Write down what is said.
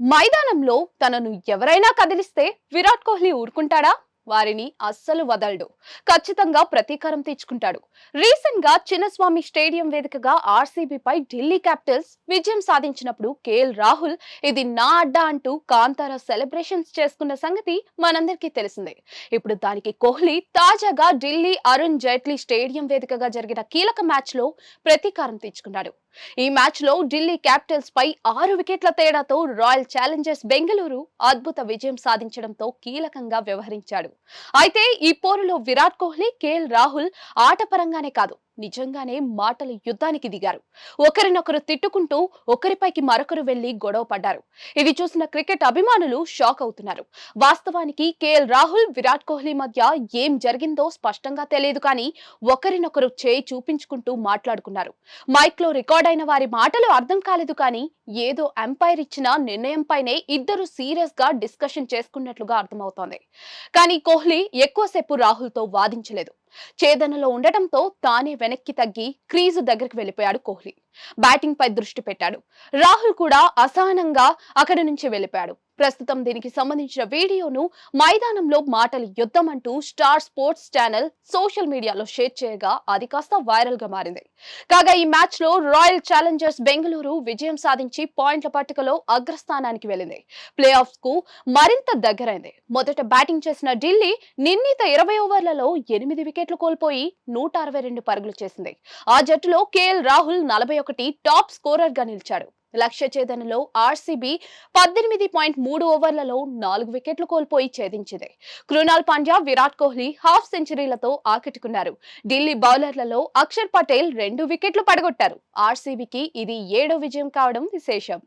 మైదానంలో తనను ఎవరైనా కదిలిస్తే విరాట్ కోహ్లీ ఊరుకుంటాడా? వారిని అస్సలు వదలడు. ఖచ్చితంగా ప్రతీకారం తీర్చుకుంటాడు. రీసెంట్ గా చిన్నస్వామి స్టేడియం వేదికగా ఆర్సీబీపై ఢిల్లీ క్యాపిటల్స్ విజయం సాధించినప్పుడు కేఎల్ రాహుల్ ఇది నా అడ్డా అంటూ కాంతారా సెలబ్రేషన్స్ చేసుకున్న సంగతి మనందరికీ తెలిసిందే. ఇప్పుడు దానికి కోహ్లీ తాజాగా ఢిల్లీ అరుణ్ జైట్లీ స్టేడియం వేదికగా జరిగిన కీలక మ్యాచ్ లో ప్రతీకారం తీర్చుకున్నాడు. ఈ మ్యాచ్ లో ఢిల్లీ క్యాపిటల్స్ పై 6 వికెట్ల తేడాతో రాయల్ ఛాలెంజర్స్ బెంగళూరు అద్భుత విజయం సాధించడంతో కీలకంగా వ్యవహరించాడు. అయితే ఈ పోరులో విరాట్ కోహ్లీ, కేఎల్ రాహుల్ ఆటపరంగానే కాదు నిజంగానే మాటల యుద్ధానికి దిగారు. ఒకరినొకరు తిట్టుకుంటూ ఒకరిపైకి మరొకరు వెళ్లి గొడవ పడ్డారు. ఇది చూసిన క్రికెట్ అభిమానులు షాక్ అవుతున్నారు. వాస్తవానికి కేఎల్ రాహుల్, విరాట్ కోహ్లీ మధ్య ఏం జరిగిందో స్పష్టంగా తెలియదు కానీ ఒకరినొకరు చేయి చూపించుకుంటూ మాట్లాడుకున్నారు. మైక్ లో రికార్డ్ అయిన వారి మాటలు అర్థం కాలేదు కానీ ఏదో ఎంపైర్ ఇచ్చిన నిర్ణయంపైనే ఇద్దరు సీరియస్ గా డిస్కషన్ చేసుకున్నట్లుగా అర్థమవుతోంది. కానీ కోహ్లీ ఎక్కువసేపు రాహుల్ తో వాదించలేదు. ఛేదనలో ఉండటంతో తానే వెనక్కి తగ్గి క్రీజు దగ్గరికి వెళ్లిపోయాడు కోహ్లీ. బ్యాటింగ్ పై దృష్టి పెట్టాడు. రాహుల్ కూడా అసహనంగా అక్కడి నుంచి వెళ్లిపోయాడు. ప్రస్తుతం దీనికి సంబంధించిన వీడియోను మైదానంలో మాటల యుద్ధం అంటూ స్టార్ స్పోర్ట్స్ ఛానల్ సోషల్ మీడియాలో షేర్ చేయగా అది కాస్త వైరల్ గా మారింది. కాగా ఈ మ్యాచ్ లో రాయల్ ఛాలెంజర్స్ బెంగళూరు విజయం సాధించి పాయింట్ల పట్టికలో అగ్రస్థానానికి వెళ్లింది. ప్లే ఆఫ్స్ కు మరింత దగ్గరైంది. మొదట బ్యాటింగ్ చేసిన ఢిల్లీ నిర్ణీత 20 ఓవర్లలో 8 వికెట్లు కోల్పోయి 162 పరుగులు చేసింది. ఆ జట్టులో కేఎల్ రాహుల్ 41 టాప్ స్కోరర్ గా నిలిచాడు. లక్ష్య ఛేదనలో ఆర్సీబీ 18.3 ఓవర్లలో 4 వికెట్లు కోల్పోయి ఛేదించింది. కృణాల్ పాండ్యా, విరాట్ కోహ్లీ హాఫ్ సెంచరీలతో ఆకట్టుకున్నారు. ఢిల్లీ బౌలర్లలో అక్షర్ పటేల్ 2 వికెట్లు పడగొట్టారు. ఆర్సీబీకి ఇది 7వ విజయం కావడం విశేషం.